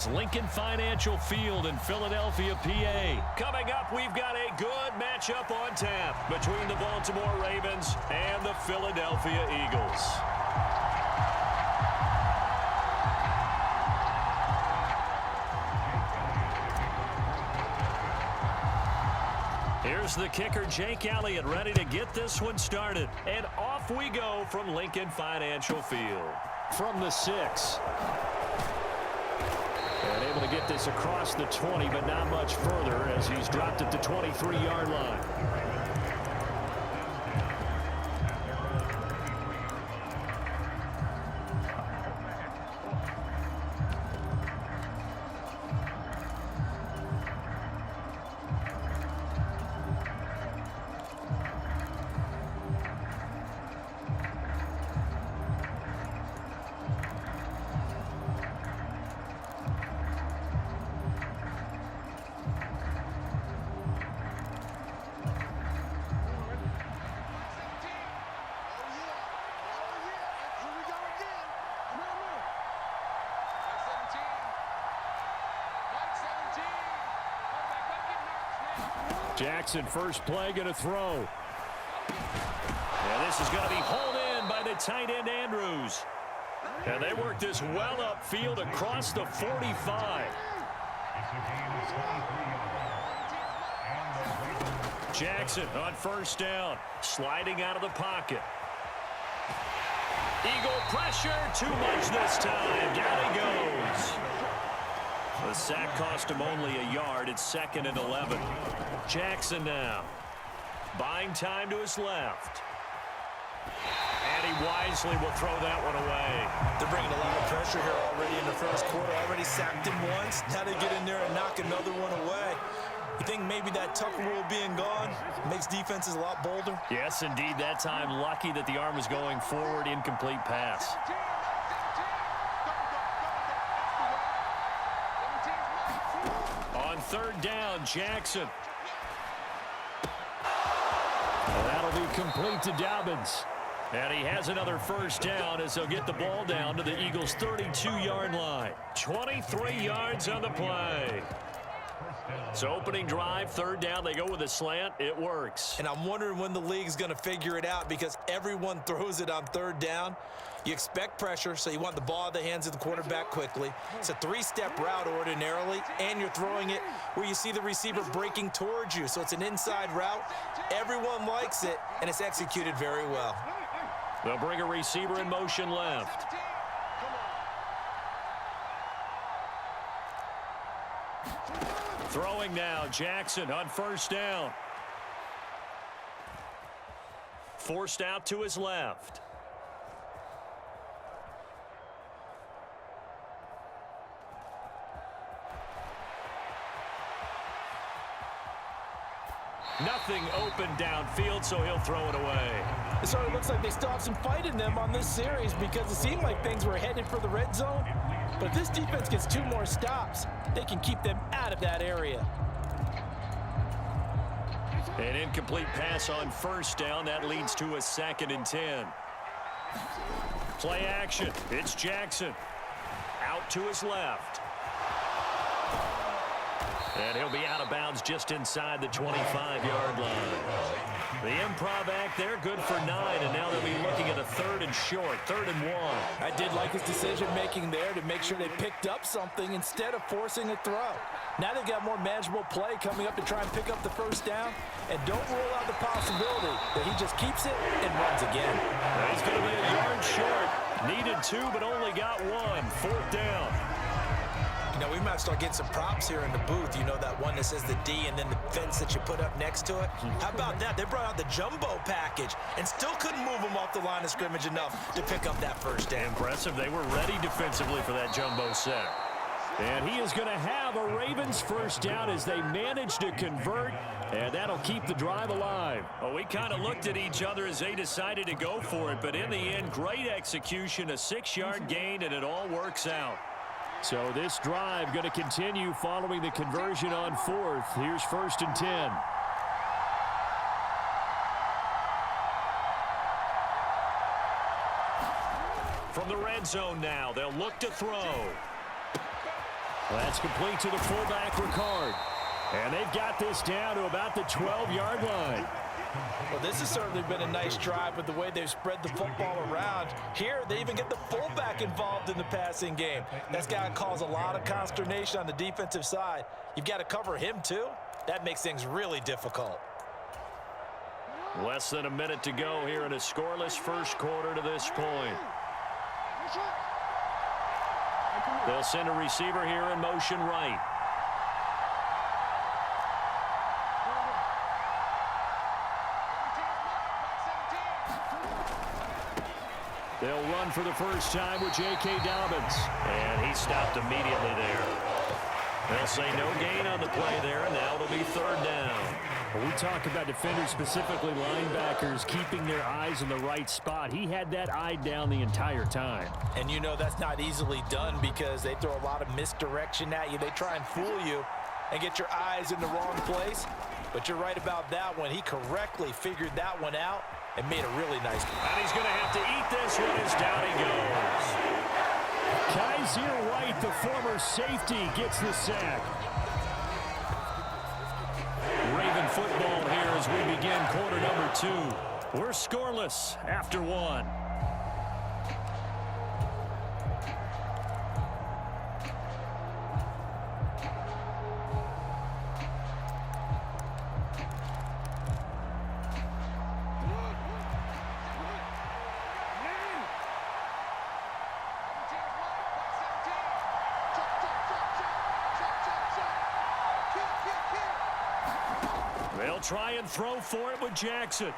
Lincoln Financial Field in Philadelphia, PA. Coming up, we've got a good matchup on tap between the Baltimore Ravens and the Philadelphia Eagles. Here's the kicker, Jake Elliott, ready to get this one started. And off we go from Lincoln Financial Field. From the 6. And able to get this across the 20, but not much further as he's dropped at the 23-yard line. Jackson, first play, going to throw. And this is going to be hauled in by the tight end, Andrews. And they work this well upfield across the 45. Jackson on first down, sliding out of the pocket. Eagle pressure, too much this time. Down he goes. The sack cost him only a yard. It's 2nd and 11. Jackson now. Buying time to his left. And he wisely will throw that one away. They're bringing a lot of pressure here already in the first quarter. Already sacked him once. Now they get in there and knock another one away. You think maybe that Tucker rule being gone makes defenses a lot bolder? Yes, indeed. That time, lucky that the arm was going forward. Incomplete pass. On third down, Jackson. That'll be complete to Dobbins. And he has another first down as they'll get the ball down to the Eagles' 32-yard line. 23 yards on the play. So opening drive, third down, they go with a slant. It works. And I'm wondering when the league's going to figure it out because everyone throws it on third down. You expect pressure, so you want the ball in the hands of the quarterback quickly. It's a 3-step route ordinarily, and you're throwing it where you see the receiver breaking towards you. So it's an inside route. Everyone likes it, and it's executed very well. They'll bring a receiver in motion left. Throwing now, Jackson on first down. Forced out to his left. Nothing open downfield, so he'll throw it away. It sort of looks like they still have some fight in them on this series because it seemed like things were headed for the red zone. But if this defense gets 2 more stops, they can keep them out of that area. An incomplete pass on first down. That leads to a 2nd and 10. Play action. It's Jackson. Out to his left. And he'll be out of bounds just inside the 25-yard line. The improv act there, good for 9, and now they'll be looking at a 3rd and short, 3rd and 1. I did like his decision-making there to make sure they picked up something instead of forcing a throw. Now they've got more manageable play coming up to try and pick up the first down, and don't rule out the possibility that he just keeps it and runs again. He's going to be a yard short. Needed 2, but only got 1. 4th down. You know, we might start getting some props here in the booth. You know, that one that says the D and then the fence that you put up next to it. How about that? They brought out the jumbo package and still couldn't move them off the line of scrimmage enough to pick up that first down. Impressive. They were ready defensively for that jumbo set. And he is going to have a Ravens first down as they manage to convert, and that'll keep the drive alive. Well, we kind of looked at each other as they decided to go for it, but in the end, great execution, a 6-yard gain, and it all works out. So this drive going to continue following the conversion on 4th. Here's 1st and 10. From the red zone now, they'll look to throw. Well, that's complete to the fullback, Ricard. And they've got this down to about the 12-yard line. Well, this has certainly been a nice drive with the way they've spread the football around. Here, they even get the fullback involved in the passing game. That's got to cause a lot of consternation on the defensive side. You've got to cover him, too. That makes things really difficult. Less than a minute to go here in a scoreless first quarter to this point. They'll send a receiver here in motion right. They'll run for the first time with J.K. Dobbins. And he stopped immediately there. They'll say no gain on the play there, and now it'll be third down. When we talk about defenders, specifically linebackers, keeping their eyes in the right spot, he had that eye down the entire time. And you know that's not easily done because they throw a lot of misdirection at you. They try and fool you and get your eyes in the wrong place. But you're right about that one. He correctly figured that one out and made a really nice play. And he's going to have to eat this one as down he goes. Kaiser White, the former safety, gets the sack. Raven football here as we begin quarter number 2. We're scoreless after 1. They'll try and throw for it with Jackson.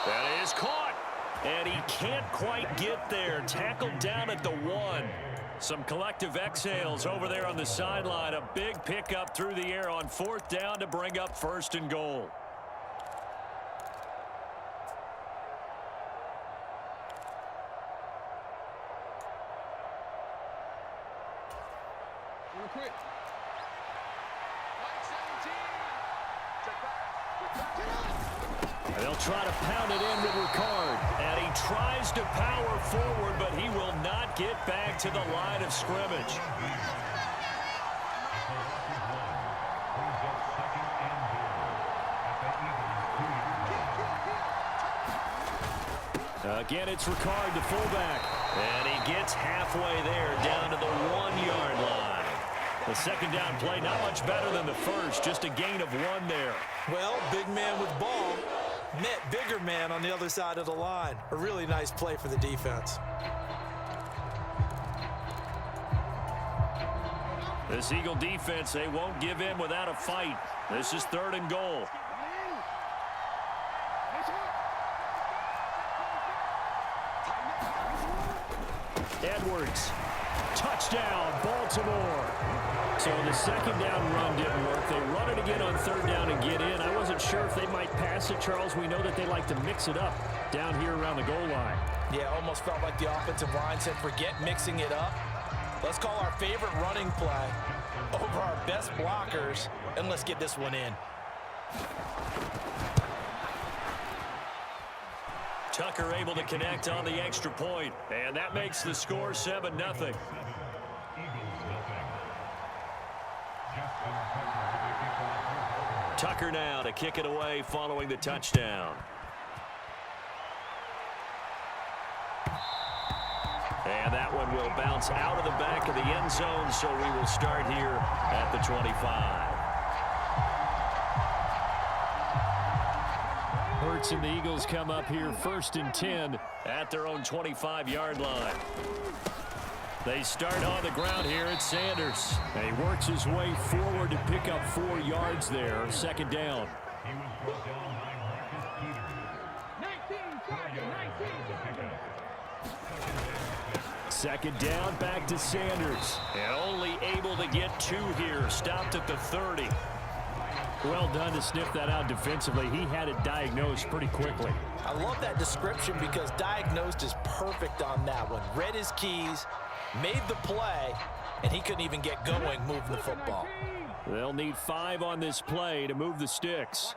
That is caught. And he can't quite get there. Tackled down at the 1. Some collective exhales over there on the sideline. A big pickup through the air on 4th down to bring up 1st and goal. They'll try to pound it in with Ricard. And he tries to power forward, but he will not get back to the line of scrimmage. Again, it's Ricard, the fullback. And he gets halfway there, down to the 1-yard line. The second down play, not much better than the first, just a gain of 1 there. Well, big man with ball met bigger man on the other side of the line. A really nice play for the defense. This Eagle defense, they won't give in without a fight. This is 3rd and goal. Edwards. Touchdown, Baltimore. So the second down run didn't work. They run it again on 3rd down and get in. I wasn't sure if they might pass it, Charles. We know that they like to mix it up down here around the goal line. Yeah, almost felt like the offensive line said, forget mixing it up. Let's call our favorite running play over our best blockers, and let's get this one in. Tucker able to connect on the extra point, and that makes the score 7-0. Tucker now to kick it away following the touchdown. And that one will bounce out of the back of the end zone, so we will start here at the 25. Hurts and the Eagles come up here 1st and 10 at their own 25-yard line. They start on the ground here at Sanders. And he works his way forward to pick up 4 yards there. 2nd down. Second down, back to Sanders. And only able to get 2 here. Stopped at the 30. Well done to sniff that out defensively. He had it diagnosed pretty quickly. I love that description because diagnosed is perfect on that one. Read his keys, made the play, and he couldn't even get going moving the football. They'll need 5 on this play to move the sticks.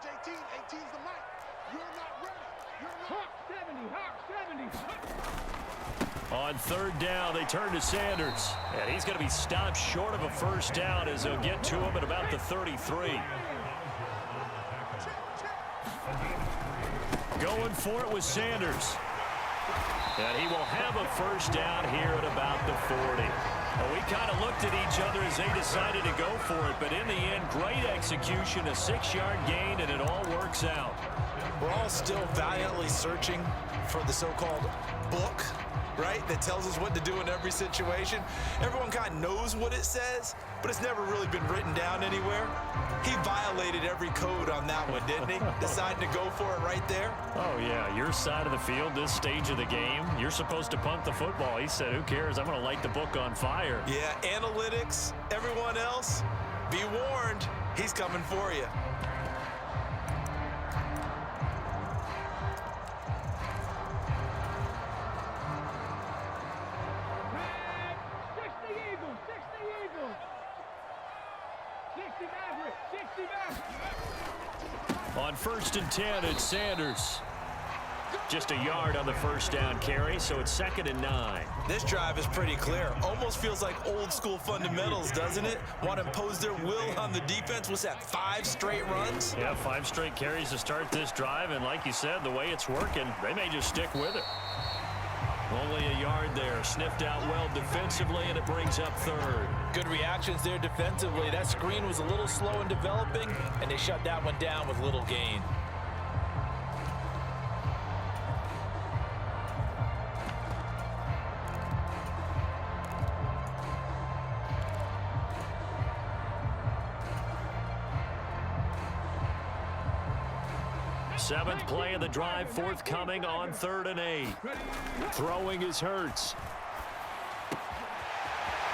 On third down, they turn to Sanders. And he's going to be stopped short of a first down as they'll get to him at about the 33. Going for it with Sanders. And he will have a first down here at about the 40. Well, we kind of looked at each other as they decided to go for it, but in the end, great execution, a 6-yard gain, and it all works out. We're all still valiantly searching for the so-called book, right, that tells us what to do in every situation. Everyone kind of knows what it says, but it's never really been written down anywhere. He violated every code on that one, didn't he? Deciding to go for it right there. Oh, yeah, your side of the field, this stage of the game, you're supposed to punt the football. He said, who cares? I'm going to light the book on fire. Yeah, analytics, everyone else, be warned, he's coming for you. On 1st and 10, it's Sanders. Just a yard on the first down carry, so it's 2nd and 9. This drive is pretty clear. Almost feels like old school fundamentals, doesn't it? Want to impose their will on the defense. What's that, 5 straight runs? Yeah, 5 straight carries to start this drive, and like you said, the way it's working, they may just stick with it. Only a yard there, sniffed out well defensively, and it brings up 3rd. Good reactions there defensively. That screen was a little slow in developing, and they shut that one down with little gain. Seventh play of the drive, forthcoming on 3rd and 8. Throwing is Hurts.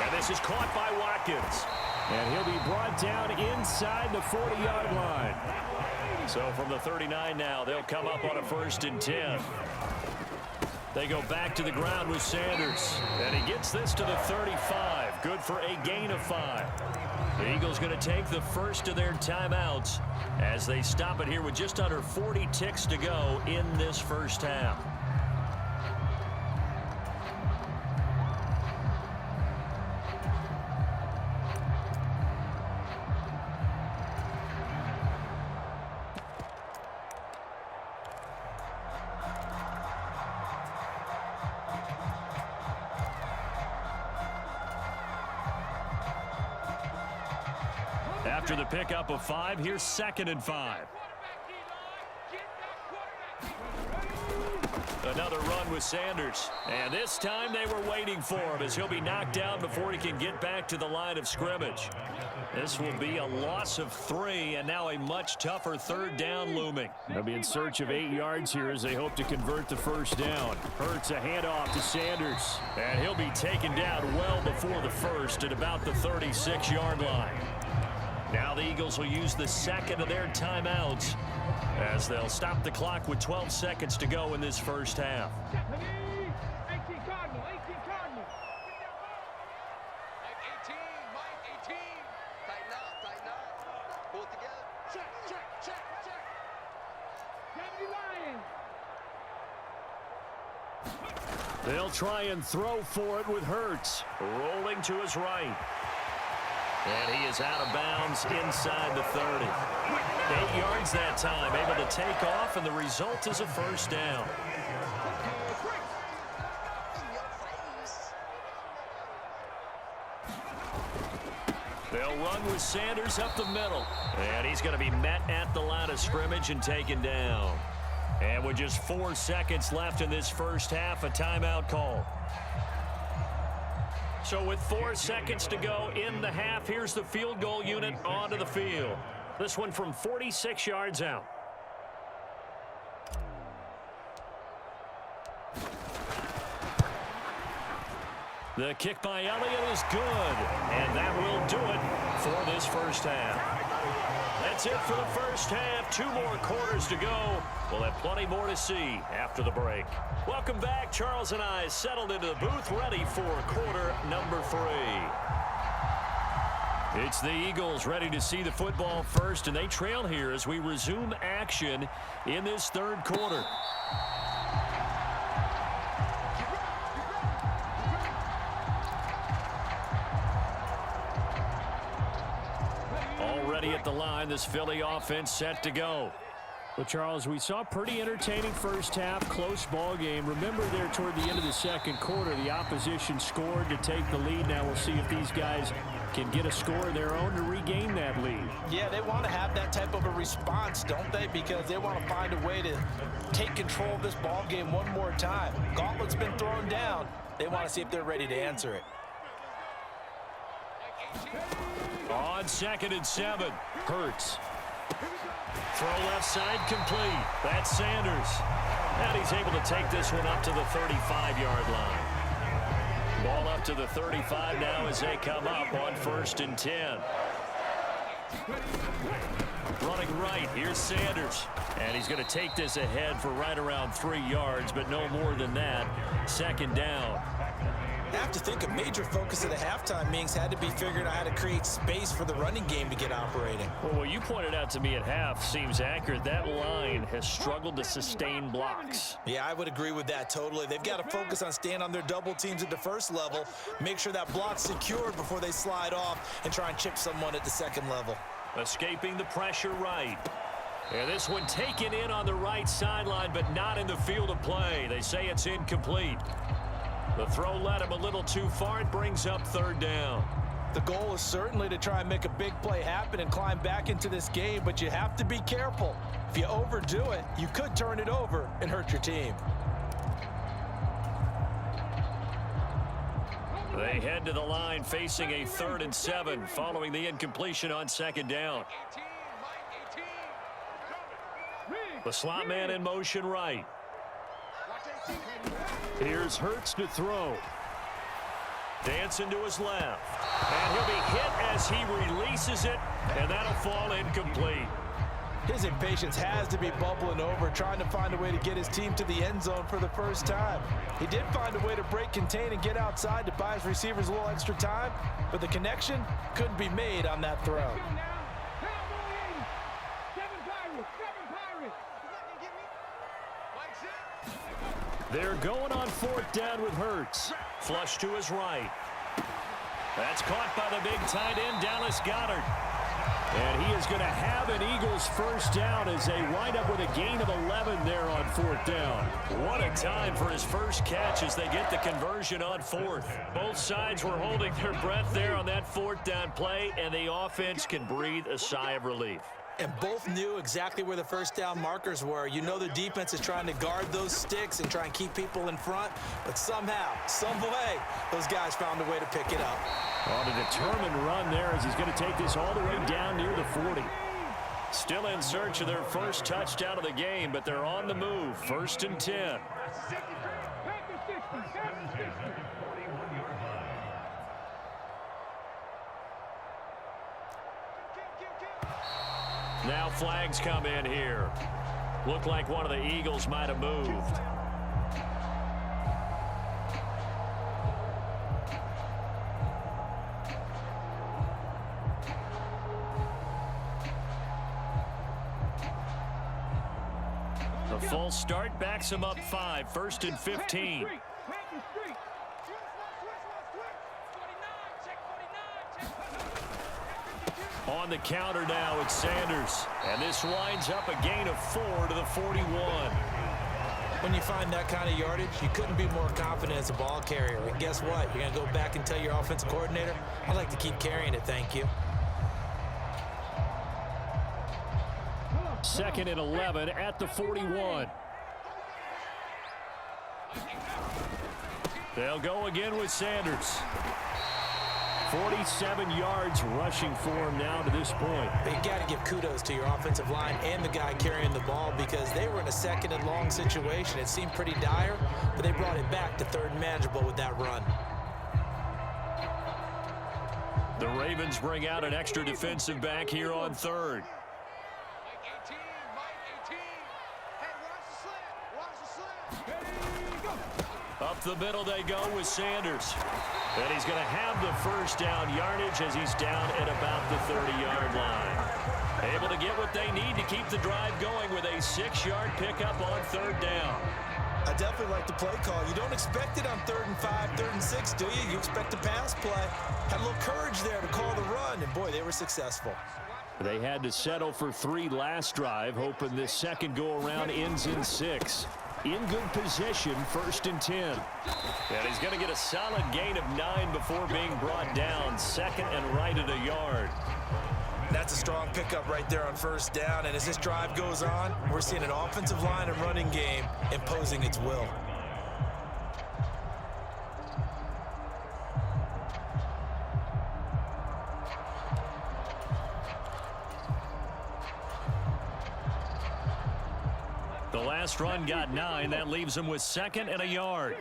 And this is caught by Watkins. And he'll be brought down inside the 40-yard line. So from the 39 now, they'll come up on a 1st and 10. They go back to the ground with Sanders. And he gets this to the 35. Good for a gain of 5. The Eagles going to take the first of their timeouts as they stop it here with just under 40 ticks to go in this first half. After the pickup of 5, here's 2nd and 5. Another run with Sanders. And this time they were waiting for him as he'll be knocked down before he can get back to the line of scrimmage. This will be a loss of 3, and now a much tougher 3rd down looming. They'll be in search of 8 yards here as they hope to convert the first down. Hurts a handoff to Sanders. And he'll be taken down well before the first at about the 36-yard line. Now the Eagles will use the 2nd of their timeouts as they'll stop the clock with 12 seconds to go in this first half. 18 Cardinal, 18 Cardinal. 18, Mike, 18. Tighten up. Pull it together. Check. 70 Lions. They'll try and throw for it with Hurts. Rolling to his right. And he is out of bounds inside the 30. 8 yards that time, able to take off, and the result is a first down. They'll run with Sanders up the middle. And he's going to be met at the line of scrimmage and taken down. And with just 4 seconds left in this first half, a timeout call. So with 4 seconds to go in the half, here's the field goal unit onto the field. This one from 46 yards out. The kick by Elliott is good, and that will do it for this first half. That's it for the first half. 2 more quarters to go. We'll have plenty more to see after the break. Welcome back. Charles and I settled into the booth, ready for quarter number 3. It's the Eagles ready to see the football first, and they trail here as we resume action in this 3rd quarter. ready at the line. This Philly offense set to go. Well, Charles, we saw a pretty entertaining first half, close ball game. Remember there toward the end of the second quarter, the opposition scored to take the lead. Now we'll see if these guys can get a score of their own to regain that lead. Yeah, they want to have that type of a response, don't they? Because they want to find a way to take control of this ball game one more time. Gauntlet's been thrown down. They want to see if they're ready to answer it. On 2nd and 7, Hurts. Throw left side complete. That's Sanders. And he's able to take this one up to the 35-yard line. Ball up to the 35 now as they come up on 1st and 10. Running right, here's Sanders. And he's going to take this ahead for right around 3 yards, but no more than that. 2nd down. I have to think a major focus of the halftime meetings had to be figuring out how to create space for the running game to get operating. Well, what you pointed out to me at half seems accurate. That line has struggled to sustain blocks. Yeah, I would agree with that totally. They've got to focus on staying on their double teams at the first level, make sure that block's secured before they slide off and try and chip someone at the second level. Escaping the pressure right. And this one taken in on the right sideline, but not in the field of play. They say it's incomplete. The throw led him a little too far. It brings up 3rd down. The goal is certainly to try and make a big play happen and climb back into this game, but you have to be careful. If you overdo it, you could turn it over and hurt your team. They head to the line facing a 3rd and 7 following the incompletion on 2nd down. The slot man in motion right. Here's Hurts to throw. Dancing to his left. And he'll be hit as he releases it, and that'll fall incomplete. His impatience has to be bubbling over, trying to find a way to get his team to the end zone for the first time. He did find a way to break contain and get outside to buy his receivers a little extra time, but the connection couldn't be made on that throw. They're going on 4th down with Hurts. Flush to his right. That's caught by the big tight end, Dallas Goedert. And he is going to have an Eagles first down as they wind up with a gain of 11 there on 4th down. What a time for his first catch as they get the conversion on 4th. Both sides were holding their breath there on that 4th down play, and the offense can breathe a sigh of relief. And both knew exactly where the first down markers were. You know the defense is trying to guard those sticks and try and keep people in front, but somehow, some way, those guys found a way to pick it up. On a determined run there as he's going to take this all the way down near the 40. Still in search of their first touchdown of the game, but they're on the move. 1st and 10. Now flags come in here. Looked like one of the Eagles might have moved. The full start backs him up 5. 1st and 15. On the counter now, it's Sanders. And this winds up a gain of 4 to the 41. When you find that kind of yardage, you couldn't be more confident as a ball carrier. And guess what? You're going to go back and tell your offensive coordinator, I'd like to keep carrying it, thank you. 2nd and 11 at the 41. They'll go again with Sanders. 47 yards rushing for him now to this point. But you got to give kudos to your offensive line and the guy carrying the ball because they were in a 2nd and long situation. It seemed pretty dire, but they brought it back to 3rd and manageable with that run. The Ravens bring out an extra defensive back here on 3rd. Up the middle they go with Sanders. And he's going to have the first down yardage as he's down at about the 30-yard line. Able to get what they need to keep the drive going with a 6-yard pickup on 3rd down. I definitely like the play call. You don't expect it on 3rd and 5, 3rd and 6, do you? You expect a pass play. Had a little courage there to call the run, and boy, they were successful. They had to settle for 3 last drive, hoping this second go-around ends in 6. In good position, 1st and 10. And he's going to get a solid gain of 9 before being brought down. 2nd and right at a yard. That's a strong pickup right there on 1st down. And as this drive goes on, we're seeing an offensive line and running game imposing its will. The last run got 9. That leaves him with 2nd and a yard.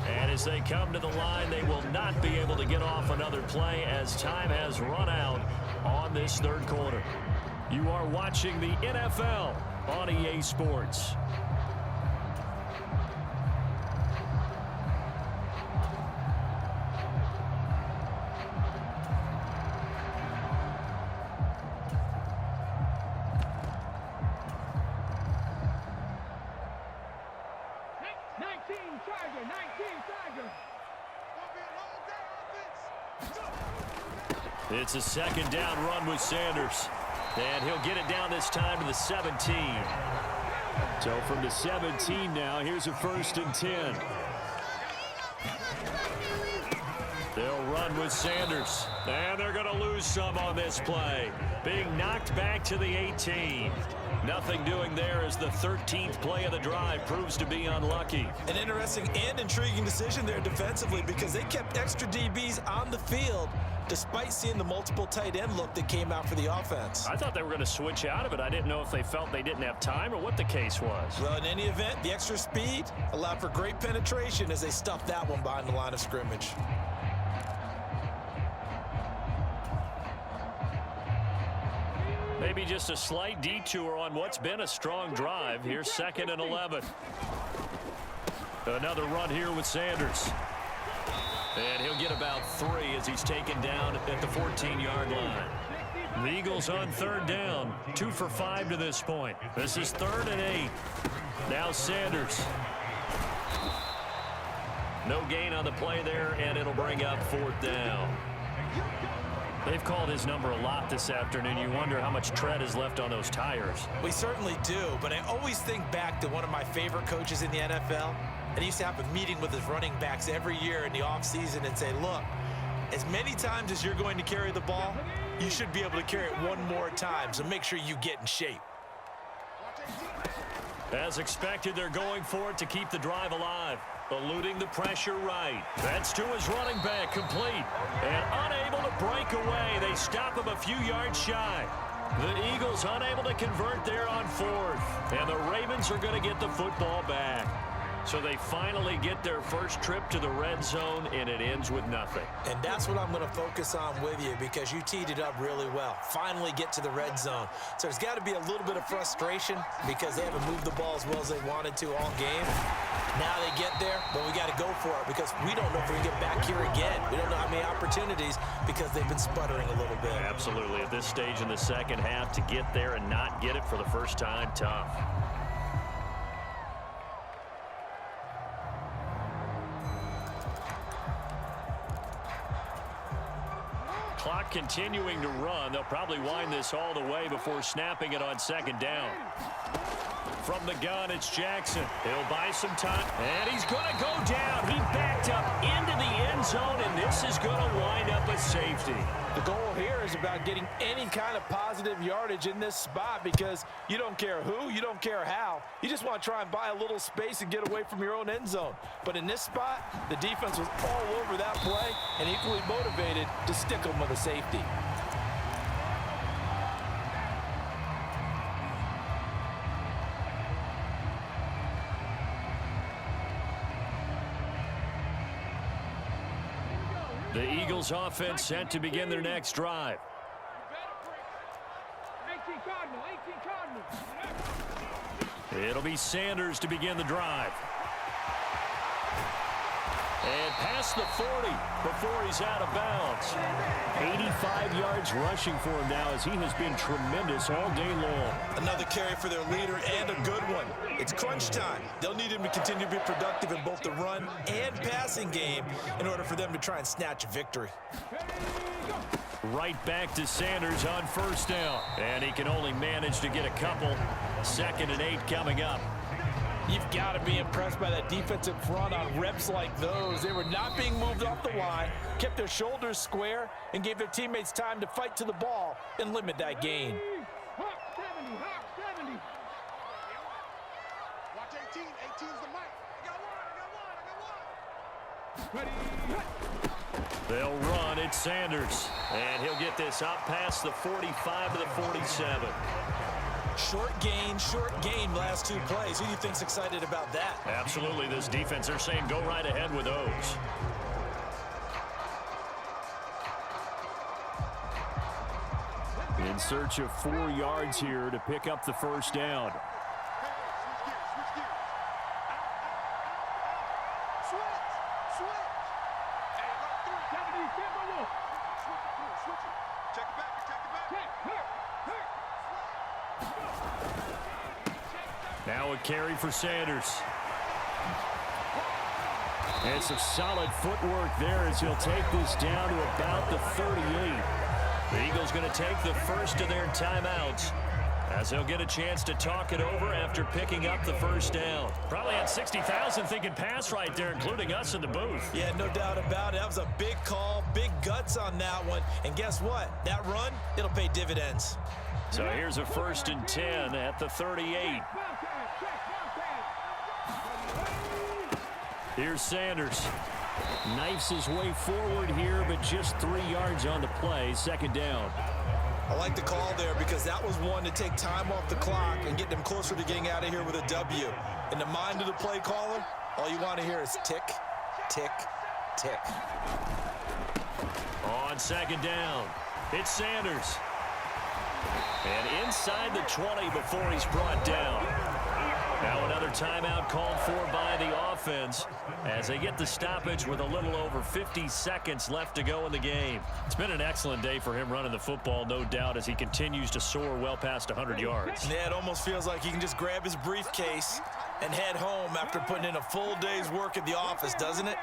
And as they come to the line, they will not be able to get off another play as time has run out on this 3rd quarter. You are watching the NFL on EA Sports. It's a 2nd down run with Sanders. And he'll get it down this time to the 17. So from the 17 now, here's a 1st and 10. They'll run with Sanders. And they're going to lose some on this play. Being knocked back to the 18. Nothing doing there as the 13th play of the drive proves to be unlucky. An interesting and intriguing decision there defensively because they kept extra DBs on the field despite seeing the multiple tight end look that came out for the offense. I thought they were going to switch out of it. I didn't know if they felt they didn't have time or what the case was. Well, in any event, the extra speed allowed for great penetration as they stuffed that one behind the line of scrimmage. Maybe just a slight detour on what's been a strong drive. Here's 2nd and 11. Another run here with Sanders. And he'll get about 3 as he's taken down at the 14-yard line. The Eagles on 3rd down. 2 for 5 to this point. This is 3rd and 8. Now Sanders. No gain on the play there, and it'll bring up 4th down. They've called his number a lot this afternoon. You wonder how much tread is left on those tires. We certainly do, but I always think back to one of my favorite coaches in the NFL. And he used to have a meeting with his running backs every year in the offseason and say, look, as many times as you're going to carry the ball, you should be able to carry it one more time, so make sure you get in shape. As expected, they're going for it to keep the drive alive. Eluding the pressure right. That's to his running back, complete. And unable to break away. They stop him a few yards shy. The Eagles unable to convert there on 4th. And the Ravens are going to get the football back. So they finally get their first trip to the red zone, and it ends with nothing. And that's what I'm going to focus on with you because you teed it up really well. Finally get to the red zone. So there's got to be a little bit of frustration because they haven't moved the ball as well as they wanted to all game. Now they get there, but we got to go for it because we don't know if we can get back here again. We don't know how many opportunities because they've been sputtering a little bit. Absolutely. At this stage in the second half, to get there and not get it for the first time, tough. Clock continuing to run. They'll probably wind this all the way before snapping it on 2nd down. From the gun, it's Jackson. He'll buy some time, and he's going to go down. He backed up into the end zone, and this is going to wind up a safety. The goal here is about getting any kind of positive yardage in this spot because you don't care who, you don't care how. You just want to try and buy a little space and get away from your own end zone. But in this spot, the defense was all over that play and equally motivated to stick them with a safety. The Eagles offense set to begin their next drive. It'll be Sanders to begin the drive. And past the 40 before he's out of bounds. 85 yards rushing for him now as he has been tremendous all day long. Another carry for their leader and a good one. It's crunch time. They'll need him to continue to be productive in both the run and passing game in order for them to try and snatch a victory. Right back to Sanders on first down. And he can only manage to get a couple. 2nd and 8 coming up. You've got to be impressed by that defensive front on reps like those. They were not being moved off the line, kept their shoulders square, and gave their teammates time to fight to the ball and limit that gain. Watch 18. 18's the mic. I got one. They'll run. It's Sanders. And he'll get this up past the 45 to the 47. Short gain last 2 plays. Who do you think's excited about that? Absolutely. This defense, they're saying go right ahead with those. In search of 4 yards here to pick up the first down. Now a carry for Sanders. And some solid footwork there as he'll take this down to about the 38. The Eagles going to take the first of their timeouts as they'll get a chance to talk it over after picking up the first down. Probably had 60,000 thinking pass right there, including us in the booth. Yeah, no doubt about it. That was a big call, big guts on that one. And guess what? That run, it'll pay dividends. So here's a 1st and 10 at the 38. Here's Sanders. Knifes his way forward here, but just 3 yards on the play. 2nd down. I like the call there because that was one to take time off the clock and get them closer to getting out of here with a W. In the mind of the play caller, all you want to hear is tick, tick, tick. On 2nd down, it's Sanders. And inside the 20 before he's brought down. Now another timeout called for by the offense as they get the stoppage with a little over 50 seconds left to go in the game. It's been an excellent day for him running the football, no doubt, as he continues to soar well past 100 yards. Yeah, it almost feels like he can just grab his briefcase and head home after putting in a full day's work at the office, doesn't it?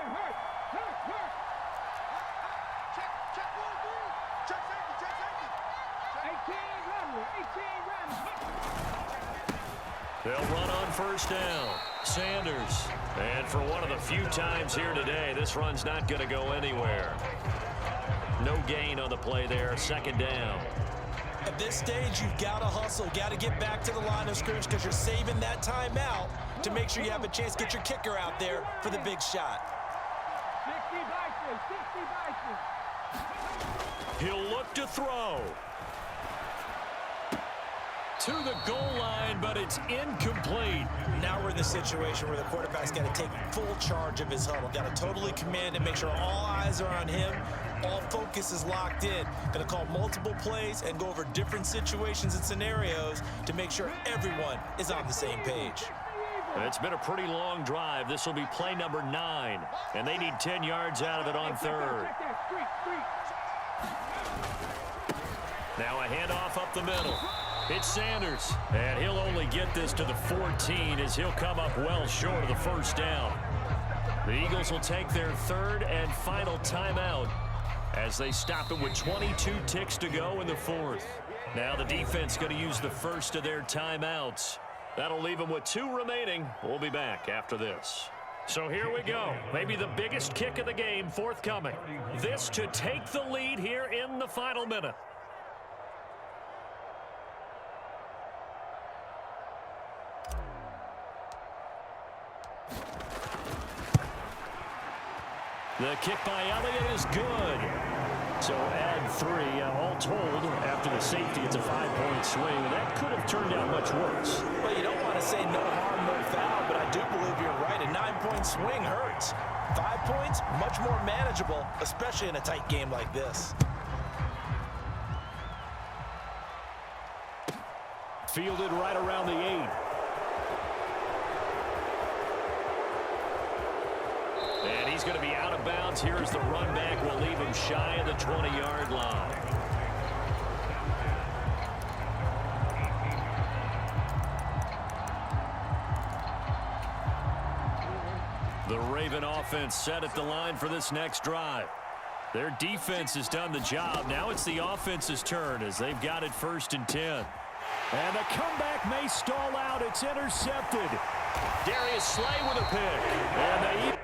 They'll run on first down. Sanders. And for one of the few times here today, this run's not going to go anywhere. No gain on the play there. 2nd down. At this stage, you've got to hustle, got to get back to the line of scrimmage because you're saving that timeout to make sure you have a chance to get your kicker out there for the big shot. 60 He'll look to throw. To the goal line, but it's incomplete. Now we're in the situation where the quarterback's got to take full charge of his huddle. Got to totally command and make sure all eyes are on him. All focus is locked in. Going to call multiple plays and go over different situations and scenarios to make sure everyone is on the same page. It's been a pretty long drive. This will be play number 9, and they need 10 yards out of it on 3rd. Now a handoff up the middle. It's Sanders, and he'll only get this to the 14 as he'll come up well short of the first down. The Eagles will take their 3rd and final timeout as they stop it with 22 ticks to go in the 4th. Now the defense going to use the first of their timeouts. That'll leave them with 2 remaining. We'll be back after this. So here we go. Maybe the biggest kick of the game forthcoming. This to take the lead here in the final minute. The kick by Elliott is good. So add 3. All told, after the safety, it's a 5-point swing. That could have turned out much worse. Well, you don't want to say no harm, no foul, but I do believe you're right. A 9-point swing hurts. 5 points, much more manageable, especially in a tight game like this. Fielded right around the 8. And he's going to be out of bounds. Here's the run back. We'll leave him shy of the 20-yard line. The Raven offense set at the line for this next drive. Their defense has done the job. Now it's the offense's turn as they've got it 1st and 10. And the comeback may stall out. It's intercepted. Darius Slay with a pick. And they